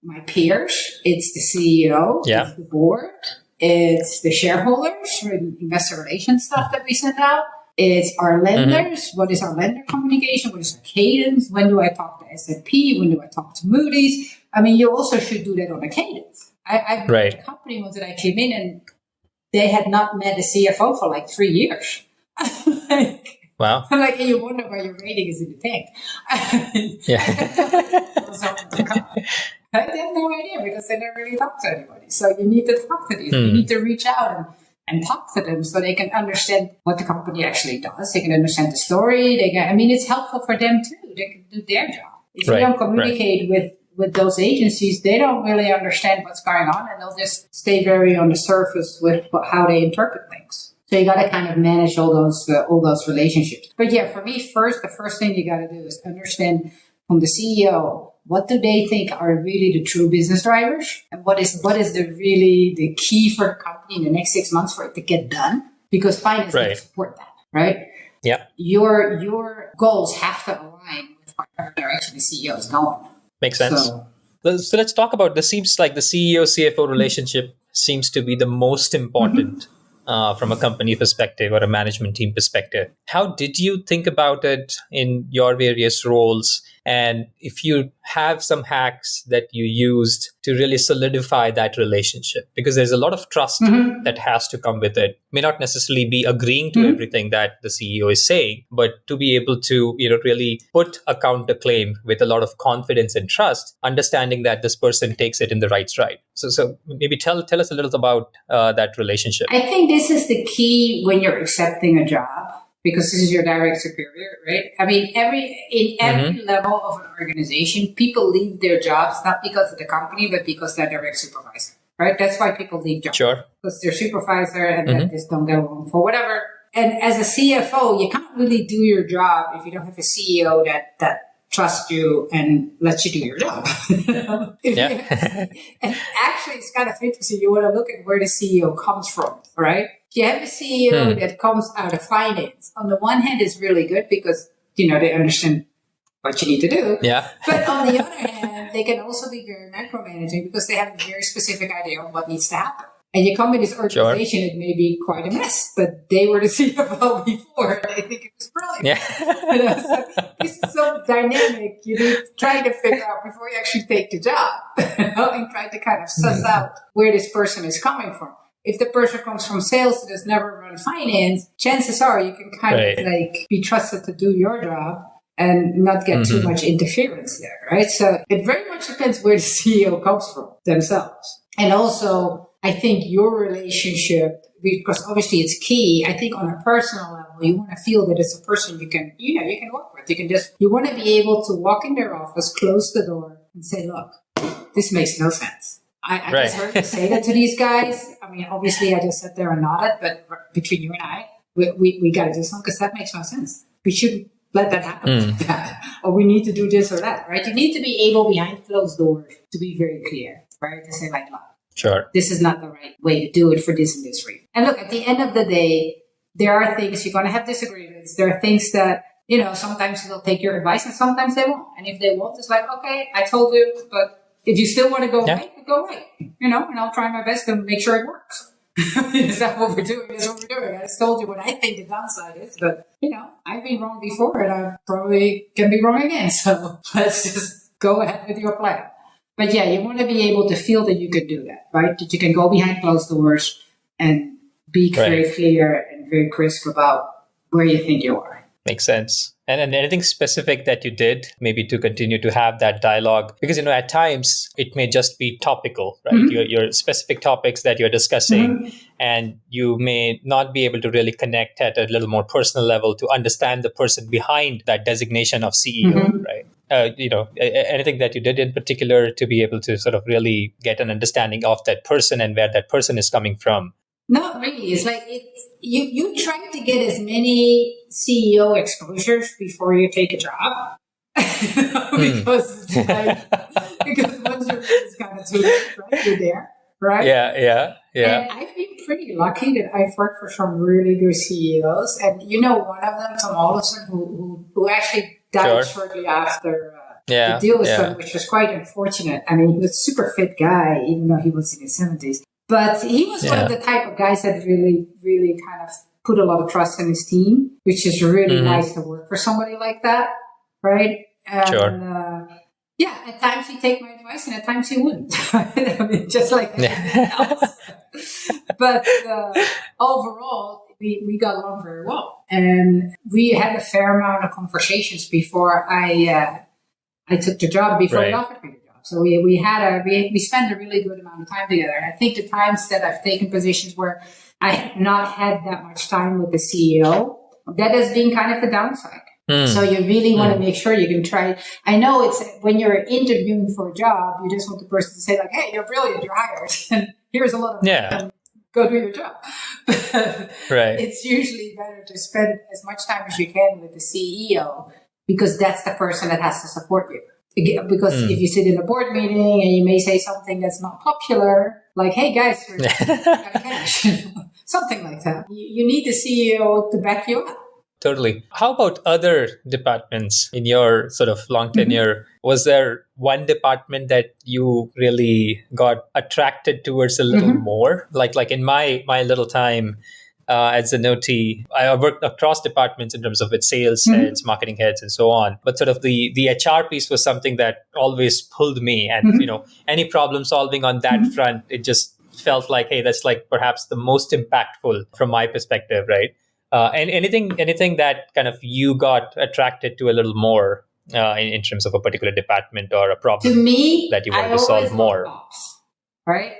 My peers. It's the CEO. It's the board. It's the shareholders, investor relations stuff that we send out. It's our lenders. What is our lender communication? What is our cadence? When do I talk to S&P? When do I talk to Moody's? I mean, you also should do that on a cadence. I've been at a company once that I came in and they had not met a CFO for like 3 years. Wow. And you wonder why your rating is in the tank. I have no idea because they never really talk to anybody. So you need to talk to these. You need to reach out and talk to them so they can understand what the company actually does. They can understand the story. It's helpful for them too. They can do their job. If you don't communicate with those agencies, they don't really understand what's going on, and they'll just stay very on the surface with how they interpret things. So you got to kind of manage all those relationships. But yeah, for me, the first thing you got to do is understand from the CEO, what do they think are really the true business drivers? And what is the key for the company in the next 6 months for it to get done? Because finance can support that, right? Yeah. Your goals have to align with whatever direction the CEO is going. Makes sense. So let's talk about this. Seems like the CEO-CFO relationship seems to be the most important from a company perspective or a management team perspective. How did you think about it in your various roles? And if you have some hacks that you used to really solidify that relationship, because there's a lot of trust that has to come with it. May not necessarily be agreeing to everything that the CEO is saying, but to be able to, really put a counterclaim with a lot of confidence and trust, understanding that this person takes it in the right stride. So maybe tell us a little about that relationship. I think this is the key when you're accepting a job, because this is your direct superior, right? I mean, in every level of an organization, people leave their jobs not because of the company, but because they're direct supervisor, right? That's why people leave jobs. Sure. Because they're supervisor and then just don't go home for whatever. And as a CFO, you can't really do your job if you don't have a CEO that trusts you and lets you do your job. And actually, it's kind of interesting. You want to look at where the CEO comes from, right? You have a CEO that comes out of finance. On the one hand, it's really good because, they understand what you need to do. Yeah. But on the other hand, they can also be very micromanaging because they have a very specific idea of what needs to happen. And you come in this organization, it may be quite a mess, but they were the CFO before, and I think it was brilliant. Yeah. So this is so dynamic. You need to try to figure out before you actually take the job, and try to kind of suss out where this person is coming from. If the person comes from sales that has never run finance, chances are you can kind of like be trusted to do your job and not get too much interference there, right? So it very much depends where the CEO comes from themselves. And also, I think your relationship, because obviously it's key, I think on a personal level, you want to feel that it's a person you can work with. You want to be able to walk in their office, close the door and say, look, this makes no sense. I just heard you say that to these guys. I mean, obviously I just sat there and nodded, but between you and I, we got to do something because that makes no sense. We shouldn't let that happen. Or we need to do this or that, right? You need to be able behind closed doors to be very clear, right? To say like, look, sure, this is not the right way to do it for this and this reason. And look, at the end of the day, there are things you're going to have disagreements. There are things that, sometimes they'll take your advice and sometimes they won't. And if they won't, it's like, okay, I told you, but if you still want to go right, go right. And I'll try my best to make sure it works. Is that what we're doing? Is what we're doing. I just told you what I think the downside is, but I've been wrong before and I probably can be wrong again. So let's just go ahead with your plan. But yeah, you want to be able to feel that you can do that, right? That you can go behind closed doors and be very clear and very crisp about where you think you are. Makes sense. And anything specific that you did, maybe to continue to have that dialogue? Because, at times it may just be topical, right? Your specific topics that you're discussing, and you may not be able to really connect at a little more personal level to understand the person behind that designation of CEO, right? Anything that you did in particular to be able to sort of really get an understanding of that person and where that person is coming from? Not really. It's like you try to get as many CEO exposures before you take a job. Because it's like, because once you're in, it's kind of too late, right? You're there, right? Yeah. And I've been pretty lucky that I've worked for some really good CEOs. And one of them, Tom Olofsen, who actually died shortly after the deal was done, which was quite unfortunate. I mean, he was a super fit guy, even though he was in his 70s. But he was one of the type of guys that really, really kind of put a lot of trust in his team, which is really nice to work for somebody like that, right? And, at times he'd take my advice and at times he wouldn't. I mean, just like everything else. But overall, we got along very well. And we had a fair amount of conversations before I took the job, before he offered me the job. So we spent a really good amount of time together. And I think the times that I've taken positions where I have not had that much time with the CEO, that has been kind of a downside. So you really want to make sure you can try. I know it's when you're interviewing for a job, you just want the person to say like, hey, you're brilliant, you're hired. And here's a lot of money, go do your job. It's usually better to spend as much time as you can with the CEO because that's the person that has to support you. Because if you sit in a board meeting and you may say something that's not popular, like, hey guys, we're out of cash, something like that. You need the CEO to back you up. Totally. How about other departments in your sort of long tenure? Was there one department that you really got attracted towards a little more? Like in my little time, as an OT, I worked across departments in terms of its sales heads, marketing heads, and so on. But sort of the HR piece was something that always pulled me. And, any problem solving on that front, it just felt like, hey, that's like perhaps the most impactful from my perspective, right? And anything that kind of you got attracted to a little more in terms of a particular department or a problem to me, that you wanted to solve more? Ops, right?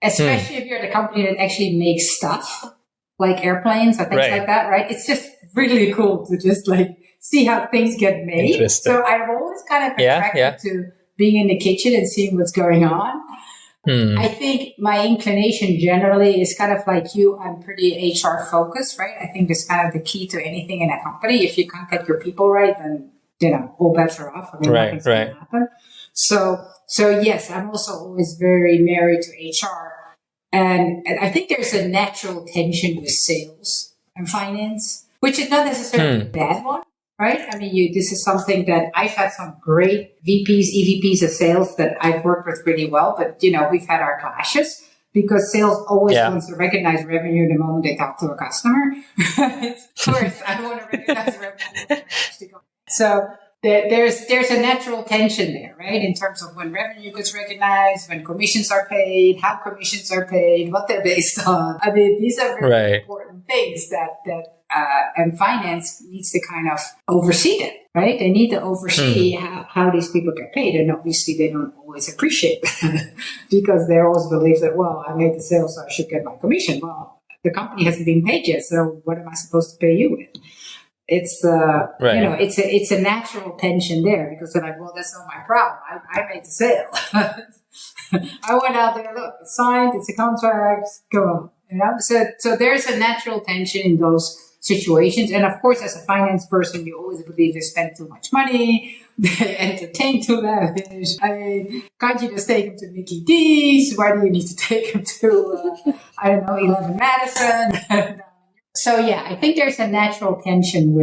Especially if you're the company that actually makes stuff. Like airplanes or things like that, right? It's just really cool to just like see how things get made. So I'm always kind of attracted to being in the kitchen and seeing what's going on. I think my inclination generally is kind of like you. I'm pretty HR focused, right? I think that's kind of the key to anything in a company. If you can't get your people right, then all bets are off. I mean, nothing's going to happen. So yes, I'm also always very married to HR. And I think there's a natural tension with sales and finance, which is not necessarily a bad one, right? I mean, this is something that I've had some great VPs, EVPs of sales that I've worked with really well, but, we've had our clashes because sales always wants to recognize revenue the moment they talk to a customer. First, I don't want to recognize revenue. So there's a natural tension there, right? In terms of when revenue gets recognized, when commissions are paid, how commissions are paid, what they're based on. I mean, these are very important things that and finance needs to kind of oversee them, right? They need to oversee how these people get paid. And obviously they don't always appreciate that because they always believe that, well, I made the sale, so I should get my commission. Well, the company hasn't been paid yet, so what am I supposed to pay you with? It's it's a natural tension there because they're like, well, that's not my problem. I made the sale. I went out there, look, it's signed, it's a contract, go on. You know, so there's a natural tension in those situations. And of course, as a finance person, you always believe they spend too much money, they entertain too lavish. I mean, can't you just take them to Mickey D's? Why do you need to take them to, 11 Madison? So yeah, I think there's a natural tension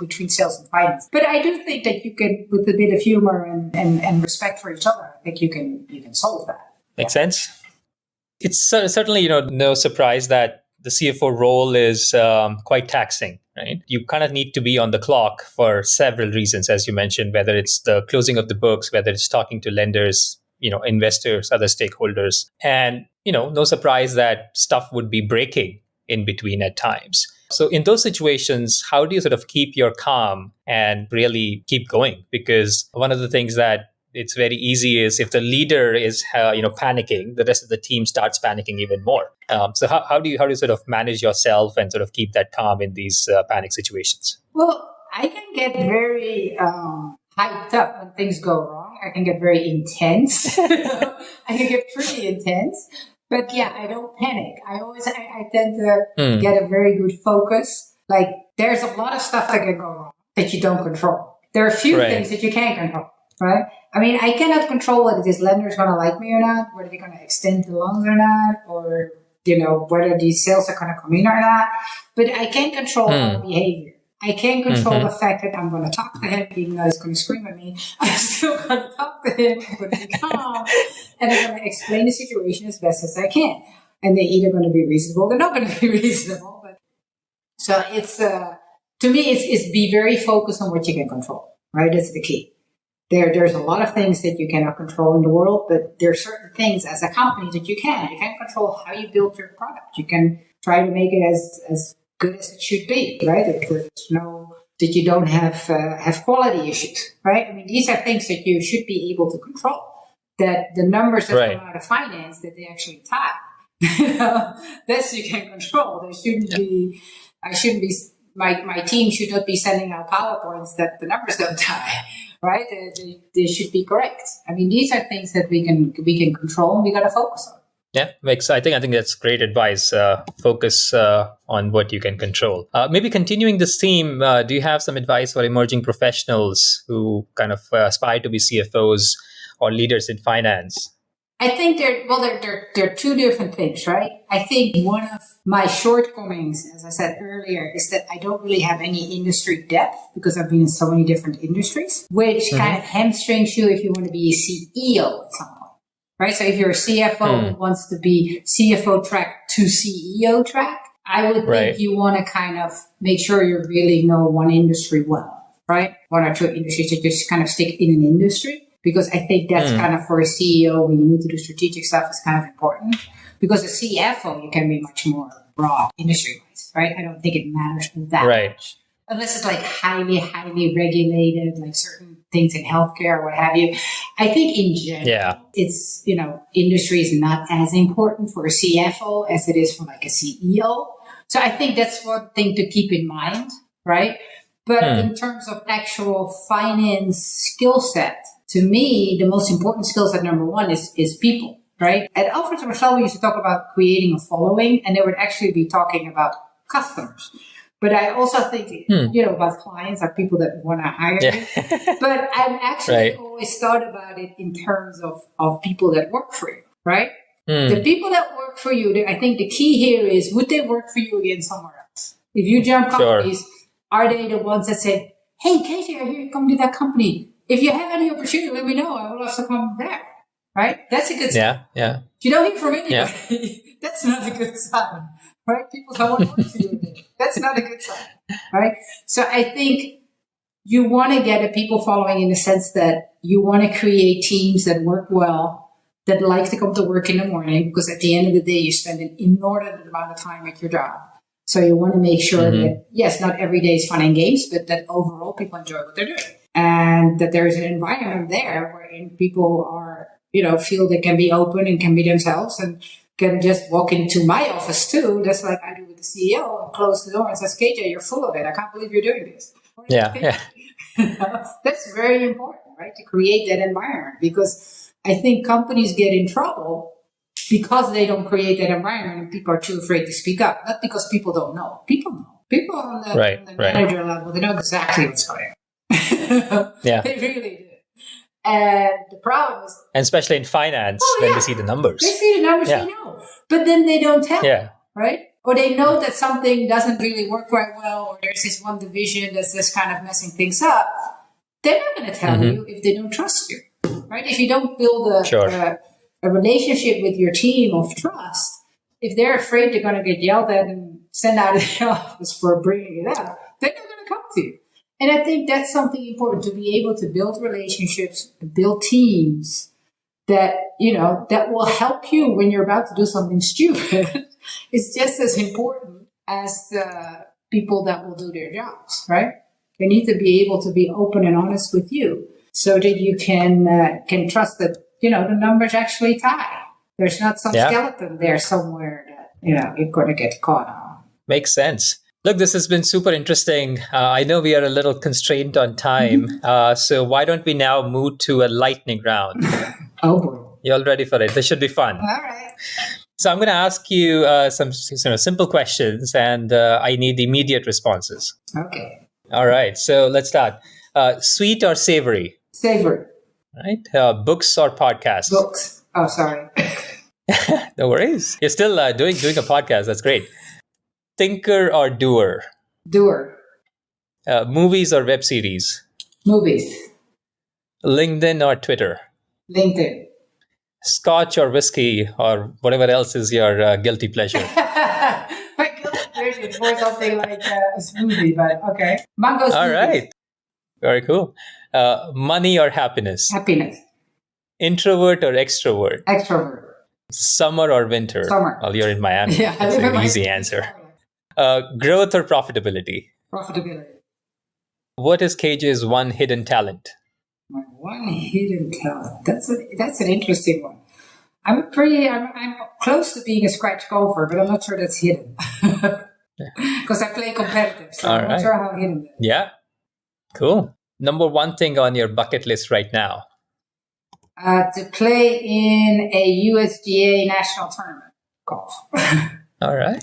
between sales and finance. But I do think that you can, with a bit of humor and respect for each other, I think you can solve that. Makes sense. It's certainly, no surprise that the CFO role is quite taxing, right? You kind of need to be on the clock for several reasons, as you mentioned, whether it's the closing of the books, whether it's talking to lenders, investors, other stakeholders. And, no surprise that stuff would be breaking in between at times. So in those situations, how do you sort of keep your calm and really keep going? Because one of the things that it's very easy is if the leader is panicking, the rest of the team starts panicking even more. So how do you sort of manage yourself and sort of keep that calm in these panic situations? Well, I can get very hyped up when things go wrong. I can get very intense. I can get pretty intense. But yeah, I don't panic. I tend to get a very good focus. Like there's a lot of stuff that can go wrong that you don't control. There are a few things that you can't control, right? I mean, I cannot control whether this lender is going to like me or not, whether they're going to extend the loans or not, or, whether these sales are going to come in or not. But I can control our behavior. I can control the fact that I'm going to talk to him, even though he's going to scream at me. I'm still going to talk to him. I'm going to be calm. And I'm going to explain the situation as best as I can. And they're either going to be reasonable or they're not going to be reasonable. But so it's, to me, it's be very focused on what you can control, right? That's the key. There's a lot of things that you cannot control in the world, but there are certain things as a company that you can. You can control how you build your product. You can try to make it as good as it should be, right? That you don't have quality issues, right? I mean, these are things that you should be able to control. That the numbers that come out of finance, that they actually tie. This you can control. There shouldn't be. My team should not be sending out PowerPoints that the numbers don't tie, right? They should be correct. I mean, these are things that we can control, and we got to focus on. Yeah, I think that's great advice. Focus on what you can control. Maybe continuing this theme, do you have some advice for emerging professionals who kind of aspire to be CFOs or leaders in finance? I think there are two different things, right? I think one of my shortcomings, as I said earlier, is that I don't really have any industry depth because I've been in so many different industries, which kind of hamstrings you if you want to be a CEO at some point. Right. So if you're a CFO who wants to be CFO track to CEO track, I would think you want to kind of make sure you really know one industry well, right? One or two industries that just kind of stick in an industry, because I think that's kind of for a CEO when you need to do strategic stuff is kind of important. Because a CFO, you can be much more broad industry-wise, right? I don't think it matters that much. Unless it's like highly, highly regulated, like certain things in healthcare or what have you. I think in general, it's, industry is not as important for a CFO as it is for like a CEO. So I think that's one thing to keep in mind, right? But in terms of actual finance skill set, to me, the most important skill set, number one, is people, right? At Alvarez Marsal, we used to talk about creating a following, and they would actually be talking about customers. But I also think, about clients are people that want to hire you. But I've actually always thought about it in terms of people that work for you, right? The people that work for you, I think the key here is, would they work for you again somewhere else? If you jump companies, are they the ones that say, hey, KJ, I hear you come to that company. If you have any opportunity, let me know. I would love to come there. right? That's a good sign. Yeah. If you don't hear from anybody, that's not a good sign, right? People don't want to work for you again. That's not a good sign, right? So I think you want to get a people following in the sense that you want to create teams that work well, that like to come to work in the morning, because at the end of the day, you spend an inordinate amount of time at your job. So you want to make sure that, yes, not every day is fun and games, but that overall people enjoy what they're doing. And that there's an environment there where people are, feel they can be open and can be themselves and can just walk into my office too, just like I do with the CEO, and close the door and says, KJ, you're full of it. I can't believe you're doing this. Yeah. That's very important, right? To create that environment, because I think companies get in trouble because they don't create that environment and people are too afraid to speak up. Not because people don't know. People know. People on the manager level, they know exactly what's going on. Yeah. They really do. And the problem is... And especially in finance, when they see the numbers. They see the numbers, they know. But then they don't tell, right? Or they know that something doesn't really work quite well, or there's this one division that's just kind of messing things up. They're not going to tell you if they don't trust you, right? If you don't build a relationship with your team of trust, if they're afraid they're going to get yelled at and sent out of the office for bringing it up, they're not going to come to you. And I think that's something important, to be able to build relationships, build teams that, that will help you when you're about to do something stupid. It's just as important as the people that will do their jobs, right? They need to be able to be open and honest with you so that you can trust that, the numbers actually tie. There's not some skeleton there somewhere that, you're going to get caught on. Makes sense. Look, this has been super interesting. I know we are a little constrained on time. So why don't we now move to a lightning round? Oh, boy. You all ready for it? This should be fun. All right. So I'm going to ask you some simple questions, and I need immediate responses. Okay. All right. So let's start. Sweet or savory? Savory. Right. Books or podcasts? Books. Oh, sorry. No worries. You're still doing a podcast. That's great. Thinker or doer? Doer. Movies or web series? Movies. LinkedIn or Twitter? LinkedIn. Scotch or whiskey or whatever else is your guilty pleasure? My guilty pleasure is more something like a smoothie, but okay. Mango smoothie. All right. Very cool. Money or happiness? Happiness. Introvert or extrovert? Extrovert. Summer or winter? Summer. Well, you're in Miami. Yeah, That's an easy answer. Growth or profitability? Profitability. What is KJ's one hidden talent? My one hidden talent. That's an interesting one. I'm close to being a scratch golfer, but I'm not sure that's hidden. Because I play competitive, so I'm not sure how hidden it is. Yeah. Cool. Number one thing on your bucket list right now? To play in a USGA national tournament golf. All right.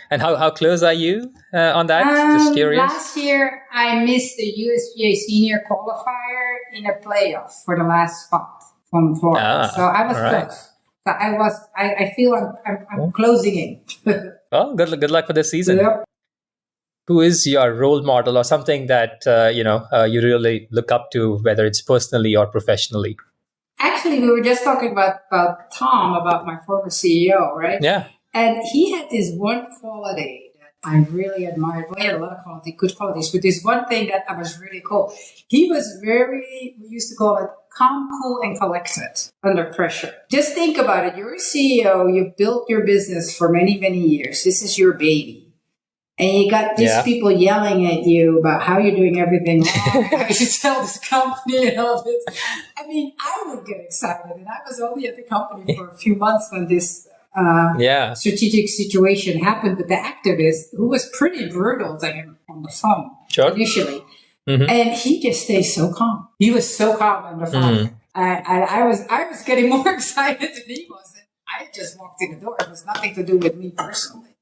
And how close are you on that? Just curious. Last year, I missed the USGA senior qualifier in a playoff for the last spot from Florida. So I was close. So I feel I'm closing in. Oh, good luck for this season. Yep. Who is your role model or something that, you really look up to, whether it's personally or professionally? Actually, we were just talking about Tom, about my former CEO, right? Yeah. And he had this one quality that I really admired. Well, he had a lot of good qualities, but this one thing that was really cool. He was we used to call it calm, cool, and collected under pressure. Just think about it. You're a CEO. You've built your business for many, many years. This is your baby. And you got these people yelling at you about how you're doing everything wrong, how you should sell this company and all this. I mean, I would get excited. And I was only at the company for a few months when this strategic situation happened with the activist, who was pretty brutal to him on the phone initially. Mm-hmm. And he just stays so calm. He was so calm on the phone. I was getting more excited than he was. I just walked in the door. It was nothing to do with me personally.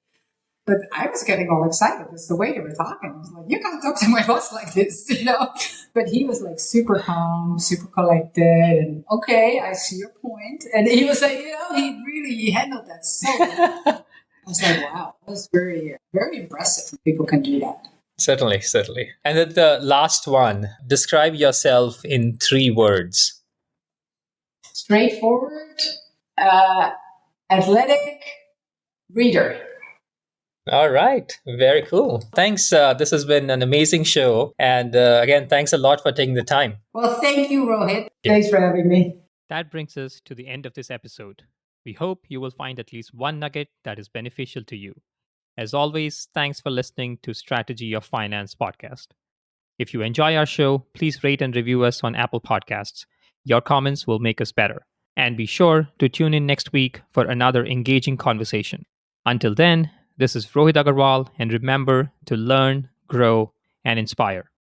But I was getting all excited. It's the way they were talking. I was like, you can't talk to my boss like this, But he was like super calm, super collected, and okay, I see your point. And he was like, he handled that so well. I was like, wow, that was very, very impressive when people can do that. Certainly. And then the last one, describe yourself in 3 words. straightforward, athletic reader. All right. Very cool. Thanks. This has been an amazing show. And again, thanks a lot for taking the time. Well, thank you, Rohit. Thanks for having me. That brings us to the end of this episode. We hope you will find at least one nugget that is beneficial to you. As always, thanks for listening to Strategy of Finance podcast. If you enjoy our show, please rate and review us on Apple Podcasts. Your comments will make us better. And be sure to tune in next week for another engaging conversation. Until then, this is Rohit Agarwal, and remember to learn, grow, and inspire.